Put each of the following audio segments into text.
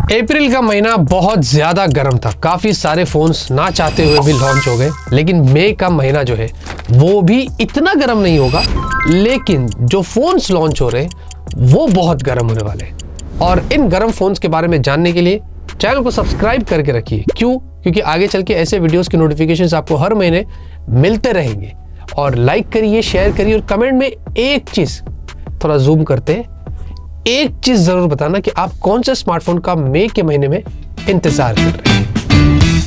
अप्रैल का महीना बहुत ज्यादा गर्म था, काफी सारे फोन्स ना चाहते हुए भी लॉन्च हो गए। लेकिन मई का महीना जो है वो भी इतना गर्म नहीं होगा, लेकिन जो फोन्स लॉन्च हो रहे हैं वो बहुत गर्म होने वाले हैं। और इन गर्म फोन्स के बारे में जानने के लिए चैनल को सब्सक्राइब करके रखिए। क्यों? क्योंकि आगे चल के ऐसे वीडियोस की नोटिफिकेशंस आपको हर महीने मिलते रहेंगे। और लाइक करिए, शेयर करिए और कमेंट में एक चीज, थोड़ा जूम करते हैं, एक चीज जरूर बताना कि आप कौन से स्मार्टफोन का मई के महीने में इंतजार कर रहे हैं।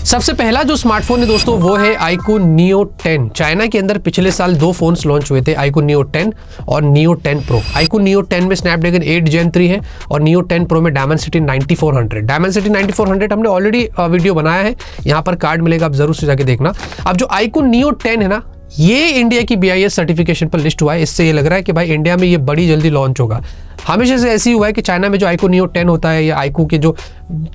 सबसे पहला जो स्मार्टफोन है दोस्तों वो है iQOO Neo 10। चाइना के अंदर पिछले साल दो फोन्स लॉन्च हुए थे, iQOO Neo 10 और Neo 10 Pro। iQOO Neo 10 में स्नैपड्रैगन 8 Gen 3 है और Neo 10 Pro में Dimensity 9400। Dimensity 9400 हमने ऑलरेडी वीडियो बनाया है, यहाँ पर कार्ड मिलेगा, आप जरूर से जाके देखना। अब जो iQOO Neo 10 है ना, ये इंडिया की BIS सर्टिफिकेशन पर लिस्ट हुआ है। इससे ये लग रहा है कि भाई इंडिया में ये बड़ी जल्दी लॉन्च होगा। हमेशा से ऐसे ही हुआ है कि चाइना में जो iQOO Neo 10 होता है या iQOO के जो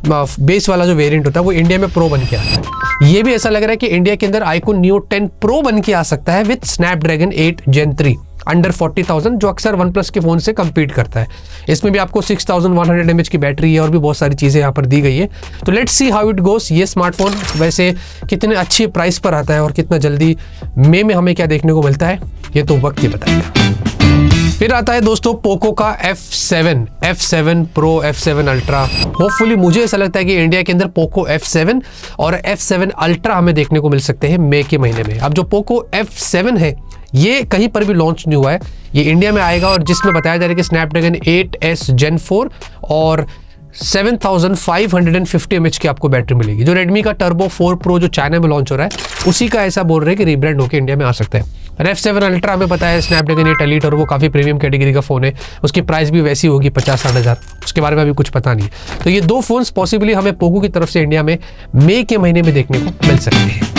बेस वाला जो वेरिएंट होता है वो इंडिया में प्रो बन के आता है। ये भी ऐसा लग रहा है कि इंडिया के अंदर iQOO Neo 10 Pro बन के आ सकता है विद स्नैपड्रैगन 8 Gen 3 अंडर 40,000, जो अक्सर OnePlus के फोन से compete करता है। इसमें भी आपको 6100 mAh की बैटरी है और भी बहुत सारी चीजें यहाँ पर दी गई है। तो let's see how it goes. ये स्मार्टफोन वैसे कितने अच्छी प्राइस पर आता है और कितना जल्दी मई में हमें क्या देखने को मिलता है, ये तो वक्त ही बताएगा। फिर आता है दोस्तों पोको का F7 Pro, F7 Ultra। Hopefully मुझे ऐसा लगता है कि इंडिया के अंदर पोको F7 और F7 Ultra हमें देखने को मिल सकते हैं मई के महीने में। अब जो पोको F7 है ये कहीं पर भी लॉन्च नहीं हुआ है, ये इंडिया में आएगा और जिसमें बताया जा रहा है कि स्नैपड्रैगन 8S Gen 4 और 7550 mAh की आपको बैटरी मिलेगी। जो रेडमी का टर्बो 4 Pro जो चाइना में लॉन्च हो रहा है उसी का ऐसा बोल रहे हैं कि रीब्रांड होकर इंडिया में आ सकता है। और F7 Ultra हमें पता है स्नैपड्रैगन 8 Elite और वो काफ़ी प्रीमियम कैटेगरी का फ़ोन है, उसकी प्राइस भी वैसी होगी 50-60 हज़ार, उसके बारे में अभी कुछ पता नहीं। तो ये दो फोन्स पॉसिबली हमें पोको की तरफ से इंडिया में मई के महीने में देखने को मिल सकते हैं।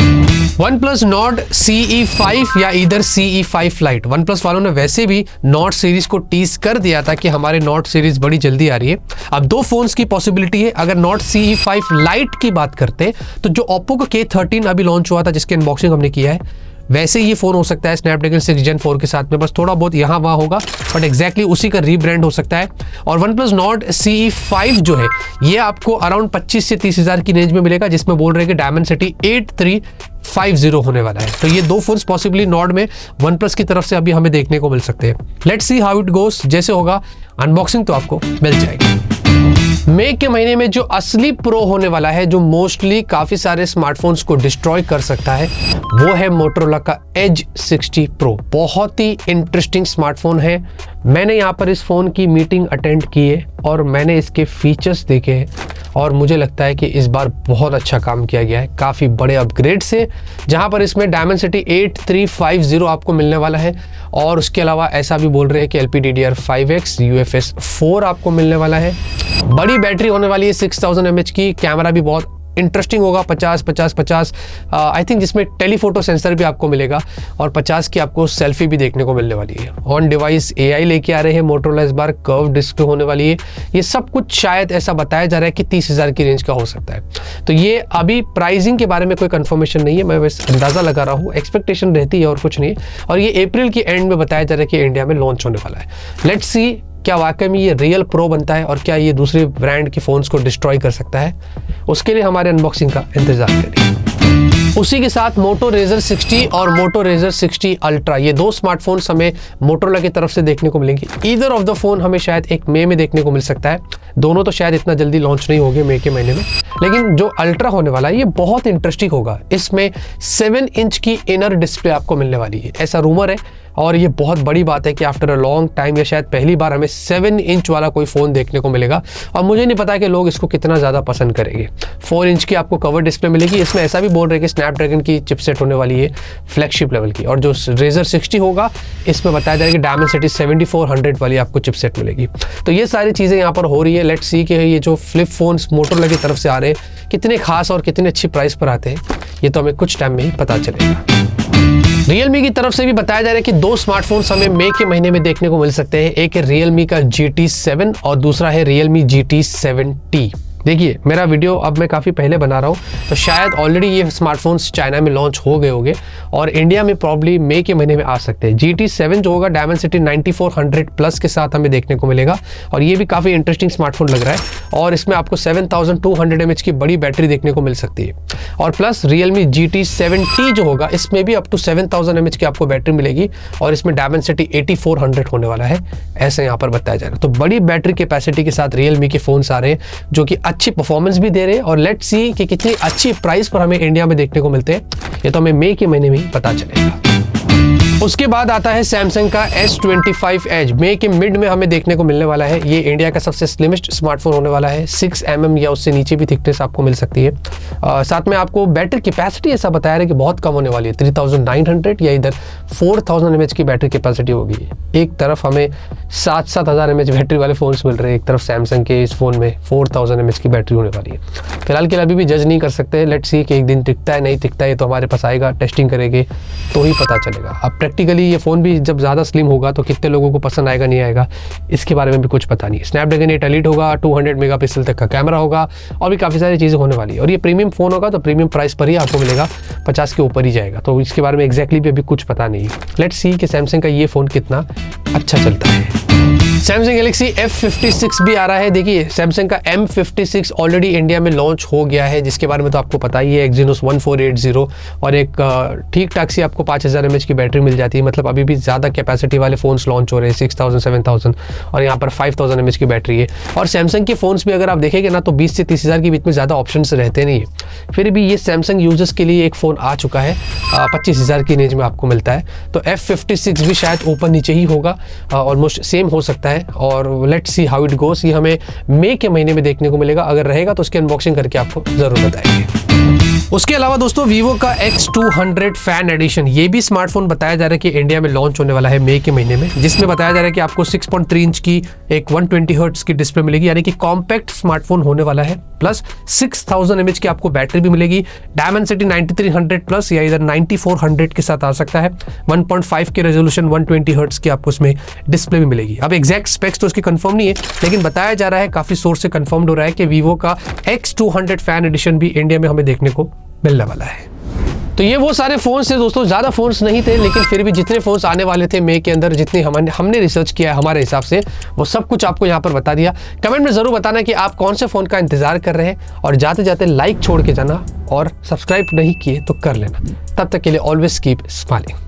OnePlus Nord CE5 या इधर CE5 Lite। OnePlus वालों ने वैसे भी Nord सीरीज को टीज कर दिया था कि हमारे Nord सीरीज बड़ी जल्दी आ रही है। अब दो फोन्स की पॉसिबिलिटी है। अगर Nord CE5 Lite की बात करते हैं तो जो Oppo का K13 अभी लॉन्च हुआ था जिसकी अनबॉक्सिंग हमने किया है, वैसे ये फोन हो सकता है स्नैपड्रैगन 6 Gen 4 के साथ में, बस थोड़ा बहुत यहाँ वहाँ होगा, बट एग्जैक्टली उसी का रीब्रांड हो सकता है। और OnePlus Nord CE5 जो है ये आपको अराउंड 25 से 30 हज़ार की रेंज में मिलेगा, जिसमें बोल रहे हैं कि Dimensity 8350 होने वाला है। तो ये दो फोन्स पॉसिबली Nord में OnePlus की तरफ से अभी हमें देखने को मिल सकते हैं। Let's see how it goes. जैसे होगा अनबॉक्सिंग तो आपको मिल जाएगी। मई के महीने में जो असली प्रो होने वाला है, जो मोस्टली काफी सारे स्मार्टफोन्स को डिस्ट्रॉय कर सकता है, वो है मोटोरोला का Edge 60 Pro। बहुत ही इंटरेस्टिंग स्मार्टफोन है। मैंने यहाँ पर इस फोन की मीटिंग अटेंड की है और मैंने इसके फीचर्स देखे हैं और मुझे लगता है कि इस बार बहुत अच्छा काम किया गया है। काफ़ी बड़े अपग्रेड से, जहाँ पर इसमें Dimensity 8350 आपको मिलने वाला है और उसके अलावा ऐसा भी बोल रहे हैं कि LPDDR5X UFS 4 आपको मिलने वाला है। बड़ी बैटरी होने वाली है 6000 mAh की। कैमरा भी बहुत इंटरेस्टिंग होगा, 50 आई थिंक, जिसमें टेलीफोटो सेंसर भी आपको मिलेगा और 50 की आपको सेल्फी भी देखने को मिलने वाली है। ऑन डिवाइस AI लेके आ रहे हैं मोटोरोला इस बार, कर्व डिस्प्ले होने वाली है। ये सब कुछ शायद ऐसा बताया जा रहा है कि 30 हज़ार की रेंज का हो सकता है। तो ये अभी प्राइसिंग के बारे में कोई कंफर्मेशन नहीं है, मैं बस अंदाजा लगा रहा हूँ, एक्सपेक्टेशन रहती है और कुछ नहीं। और ये अप्रैल के एंड में बताया जा रहा है कि इंडिया में लॉन्च होने वाला है। लेट्स सी क्या वाकई में ये रियल प्रो बनता है और क्या ये दूसरे ब्रांड के फोन्स को डिस्ट्रॉय कर सकता है। उसके लिए हमारे अनबॉक्सिंग का इंतजार करिए। उसी के साथ Moto Razr 60 और Moto Razr 60 Ultra, ये दो स्मार्टफोन्स हमें मोटोरोला की तरफ से देखने को मिलेंगे। ईदर ऑफ द फोन हमें शायद एक मई में देखने को मिल सकता है। दोनों तो शायद इतना जल्दी लॉन्च नहीं होंगे मई के महीने में, लेकिन जो अल्ट्रा होने वाला है ये बहुत इंटरेस्टिंग होगा। इसमें 7 इंच की इनर डिस्प्ले आपको मिलने वाली है, ऐसा रूमर है। और ये बहुत बड़ी बात है कि आफ्टर अ लॉन्ग टाइम या शायद पहली बार हमें 7 इंच वाला कोई फ़ोन देखने को मिलेगा। और मुझे नहीं पता कि लोग इसको कितना ज़्यादा पसंद करेंगे। 4 इंच की आपको कवर डिस्प्ले मिलेगी। इसमें ऐसा भी बोल रहे हैं कि स्नैपड्रैगन की चिपसेट होने वाली है फ्लैगशिप लेवल की। और जो Razr 60 होगा इसमें बताया जाएगा कि Dimensity 7400 वाली आपको चिपसेट मिलेगी। तो ये सारी चीज़ें यहाँ पर हो रही है। लेट्स सी कि ये जो फ्लिप फोन्स मोटोरोला की तरफ से आ रहे हैं कितने खास और कितने अच्छी प्राइस पर आते हैं, ये तो हमें कुछ टाइम में ही पता चलेगा। Realme की तरफ से भी बताया जा रहा है कि दो स्मार्टफोन्स हमें मई के महीने में देखने को मिल सकते हैं। एक है Realme का GT7 और दूसरा है Realme GT7T। देखिए मेरा वीडियो अब मैं काफ़ी पहले बना रहा हूँ, तो शायद ऑलरेडी ये स्मार्टफोन्स चाइना में लॉन्च हो गए होंगे और इंडिया में प्रॉब्ली मई के महीने में आ सकते हैं। GT7 जो होगा डायमेंसिटी 9400 प्लस के साथ हमें देखने को मिलेगा और ये भी काफ़ी इंटरेस्टिंग स्मार्टफोन लग रहा है और इसमें आपको 7200 mAh की बड़ी बैटरी देखने को मिल सकती है और प्लस Realme GT7T जो होगा इसमें भी अप टू 7000 mAh की आपको बैटरी मिलेगी और इसमें डायमेंसिटी 8400 होने वाला है, ऐसे यहाँ पर बताया जा रहा है। तो बड़ी बैटरी कैपेसिटी के साथ Realme के फोन्स आ रहे हैं जो कि अच्छी परफॉर्मेंस भी दे रहे हैं और लेट्स सी कि कितनी अच्छी प्राइस पर हमें इंडिया में देखने को मिलते हैं, ये तो हमें मई के महीने में ही पता चलेगा। उसके बाद आता है सैमसंग का S25 Edge, मई के मिड में हमें देखने को मिलने वाला है। ये इंडिया का सबसे स्लिमेस्ट स्मार्टफोन होने वाला है, 6 mm या उससे नीचे भी थिकनेस आपको मिल सकती है। साथ में आपको बैटरी कैपेसिटी ऐसा बताया है कि बहुत कम होने वाली है, 3900 या इधर 4000 mAh की बैटरी कैपेसिटी होगी। एक तरफ हमें 7,000 mAh बैटरी वाले फोन्स मिल रहे हैं, एक तरफ सैमसंग के इस फोन में 4000 mAh की बैटरी होने वाली है। फिलहाल के लिए अभी भी जज नहीं कर सकते, लेट्स सी कि एक दिन टिकता है नहीं टिकता है, तो हमारे पास आएगा, टेस्टिंग करेंगे तो ही पता चलेगा। अब प्रैक्टिकली ये फ़ोन भी जब ज़्यादा स्लिम होगा तो कितने लोगों को पसंद आएगा नहीं आएगा इसके बारे में भी कुछ पता नहीं। स्नैपड्रैगन 8 एलीट होगा, 200 मेगापिक्सल तक का कैमरा होगा और भी काफ़ी सारी चीज़ें होने वाली है और ये प्रीमियम फ़ोन होगा तो प्रीमियम प्राइस पर ही आपको मिलेगा, 50 के ऊपर ही जाएगा। तो इसके बारे में एग्जैक्टली भी अभी कुछ पता नहीं है। लेट्स सी कि सैमसंग का ये फ़ोन कितना अच्छा चलता है। सैमसंग गैलेक्सी F56 भी आ रहा है। देखिए सैमसंग का M56 ऑलरेडी इंडिया में लॉन्च हो गया है, जिसके बारे में तो आपको पता ही है, Exynos 1480 और एक ठीक ठाक सी आपको 5000 mAh की बैटरी मिल जाती है। मतलब अभी भी ज़्यादा कैपेसिटी वाले फ़ोन्स लॉन्च हो रहे हैं, 6000 7000 और यहाँ पर 5000 mAh की बैटरी है। और सैमसंग के फ़ोन्स भी अगर आप देखेंगे ना तो 20 से 30,000 के बीच में ज़्यादा ऑप्शन रहते नहीं है। फिर भी ये सैमसंग यूजर्स के लिए एक फ़ोन आ चुका है, 25,000 की रेंज में आपको मिलता है। तो F56 भी शायद ऊपर नीचे ही होगा, ऑलमोस्ट सेम हो सकता है और let's see how it goes. ये हमें मई के महीने में देखने को मिलेगा, अगर रहेगा तो उसकी अनबॉक्सिंग करके आपको जरूर बताएंगे। उसके अलावा दोस्तों वीवो का X200 फैन एडिशन, ये भी स्मार्टफोन बताया जा रहा है कि इंडिया में लॉन्च होने वाला है मई के महीने में, जिसमें बताया जा रहा है कि आपको 6.3 इंच की एक 120 हर्ट्ज की डिस्प्ले मिलेगी, यानी कि कॉम्पैक्ट स्मार्टफोन होने वाला है। प्लस 6000 mAh की आपको बैटरी भी मिलेगी, डायमेंसिटी 9300 प्लस या इधर 9400 के साथ आ सकता है। 1.5 के रेजोल्यूशन 120 हर्ट्ज की आपको इसमें डिस्प्ले भी मिलेगी। अब एग्जैक्ट स्पेक्स तो उसकी कंफर्म नहीं है, लेकिन बताया जा रहा है, काफी सोर्स से कंफर्म्ड हो रहा है कि वीवो का X200 फैन एडिशन भी इंडिया में हमें देखने को मिलने वाला है। तो ये वो सारे फोन्स थे दोस्तों, ज़्यादा फोन्स नहीं थे, लेकिन फिर भी जितने फोन्स आने वाले थे मई के अंदर, जितने हमने रिसर्च किया है हमारे हिसाब से, वो सब कुछ आपको यहाँ पर बता दिया। कमेंट में ज़रूर बताना कि आप कौन से फ़ोन का इंतजार कर रहे हैं और जाते जाते लाइक छोड़ के जाना और सब्सक्राइब नहीं किए तो कर लेना। तब तक के लिए ऑलवेज कीप स्माइलिंग।